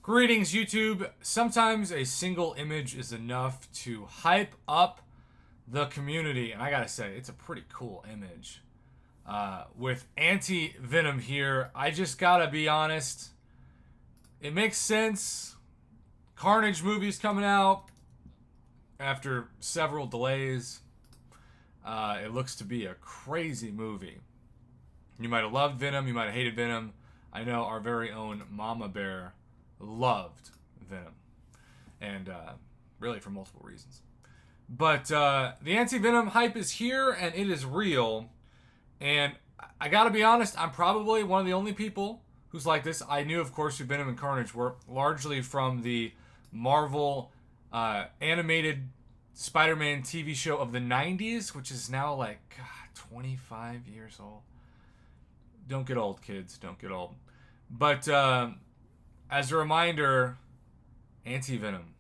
Greetings, YouTube. Sometimes a single image is enough to hype up the community, and I gotta say, it's a pretty cool image. With Anti-Venom here, I just gotta be honest. It makes sense. Carnage movie's coming out after several delays. It looks to be a crazy movie. You might have loved Venom, you might have hated Venom. I know our very own Mama Bear loved Venom, and really for multiple reasons. But the Anti-Venom hype is here, and it is real. And I gotta be honest, I'm probably one of the only people who's like this. I knew, of course, who Venom and Carnage were largely from the Marvel animated Spider-Man TV show of the 90s, which is now like, God, 25 years old. Don't get old, kids. Don't get old. But as a reminder, Anti-Venom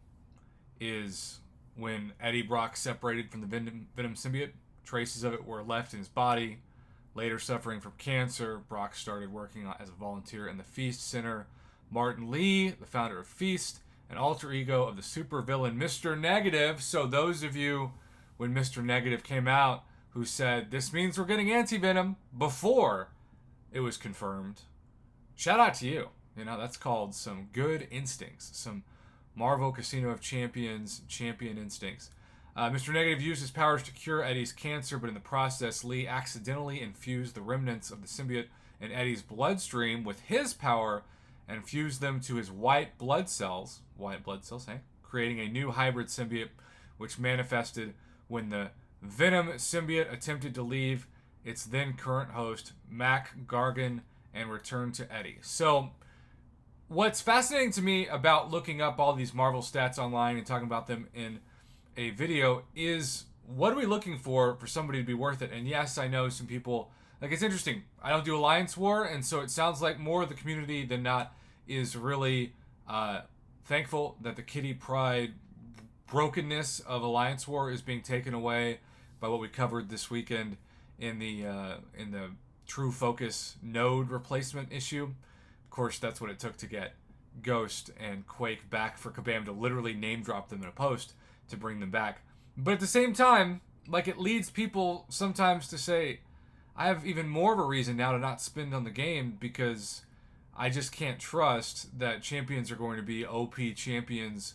is when Eddie Brock separated from the Venom symbiote. Traces of it were left in his body. Later suffering from cancer, Brock started working as a volunteer in the Feast Center. Martin Lee, the founder of Feast, an alter ego of the supervillain Mr. Negative. So those of you, when Mr. Negative came out, who said, this means we're getting Anti-Venom before it was confirmed, shout out to you. You know, that's called some good instincts. Some Marvel Casino of Champions champion instincts. Mr. Negative used his powers to cure Eddie's cancer, but in the process, Lee accidentally infused the remnants of the symbiote in Eddie's bloodstream with his power and fused them to his white blood cells, creating a new hybrid symbiote, which manifested when the Venom symbiote attempted to leave its then current host, Mac Gargan, and return to Eddie. So, what's fascinating to me about looking up all these Marvel stats online and talking about them in a video is, what are we looking for somebody to be worth it? And yes, I know some people, like, it's interesting. I don't do Alliance War, and so it sounds like more of the community than not is really thankful that the Kitty Pryde brokenness of Alliance War is being taken away by what we covered this weekend in the True Focus node replacement issue. Of course, that's what it took to get Ghost and Quake back for Kabam to literally name drop them in a post to bring them back. But at the same time, like, it leads people sometimes to say, I have even more of a reason now to not spend on the game, because I just can't trust that champions are going to be OP champions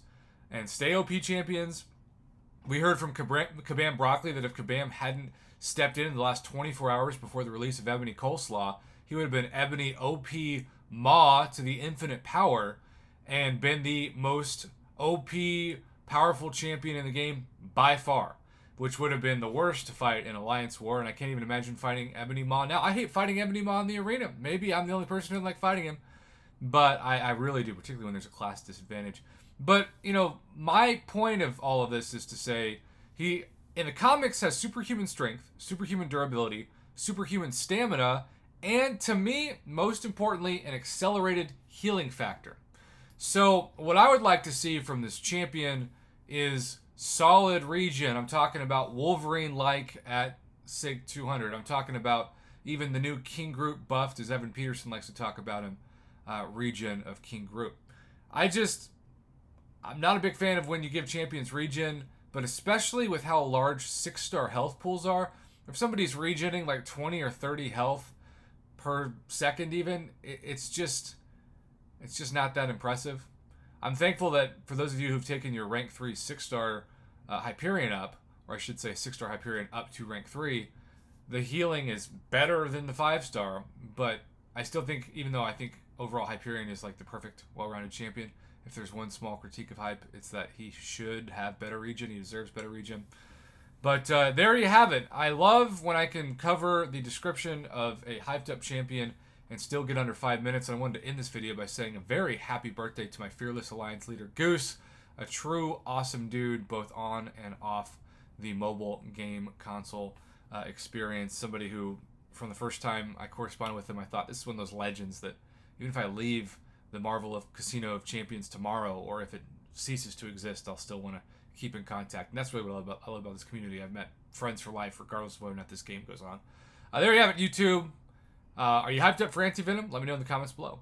and stay OP champions. We heard from Kabam Broccoli that if Kabam hadn't stepped in the last 24 hours before the release of Ebony Coleslaw, he would have been Ebony OP Ma to the infinite power and been the most OP powerful champion in the game by far, which would have been the worst to fight in Alliance War. And I can't even imagine fighting Ebony Ma now. I hate fighting Ebony Ma in the arena. Maybe I'm the only person who doesn't like fighting him, but I really do, particularly when there's a class disadvantage. But, you know, my point of all of this is to say, he, in the comics, has superhuman strength, superhuman durability, superhuman stamina, and to me, most importantly, an accelerated healing factor. So what I would like to see from this champion is solid regen. I'm talking about Wolverine-like at Sig 200. I'm talking about even the new King Groot buffed, as Evan Peterson likes to talk about him, regen of King Groot. I'm not a big fan of when you give champions regen, but especially with how large 6-star health pools are. If somebody's regenning like 20 or 30 health per second even, it's just not that impressive. I'm thankful that for those of you who've taken your rank 3 6-star Hyperion up, or I should say 6-star Hyperion up to rank 3, the healing is better than the 5-star, but I still think, even though I think overall Hyperion is like the perfect well-rounded champion, if there's one small critique of Hype, it's that he should have better regen. He deserves better regen. But there you have it. I love when I can cover the description of a hyped up champion and still get under 5 minutes. And I wanted to end this video by saying a very happy birthday to my fearless Alliance leader, Goose, a true awesome dude, both on and off the mobile game console experience. Somebody who, from the first time I corresponded with him, I thought this is one of those legends that even if I leave the Marvel of Casino of Champions tomorrow, or if it ceases to exist, I'll still want to keep in contact. And that's really what I love about this community. I've met friends for life, regardless of whether or not this game goes on. There you have it, YouTube. Are you hyped up for Anti-Venom? Let me know in the comments below.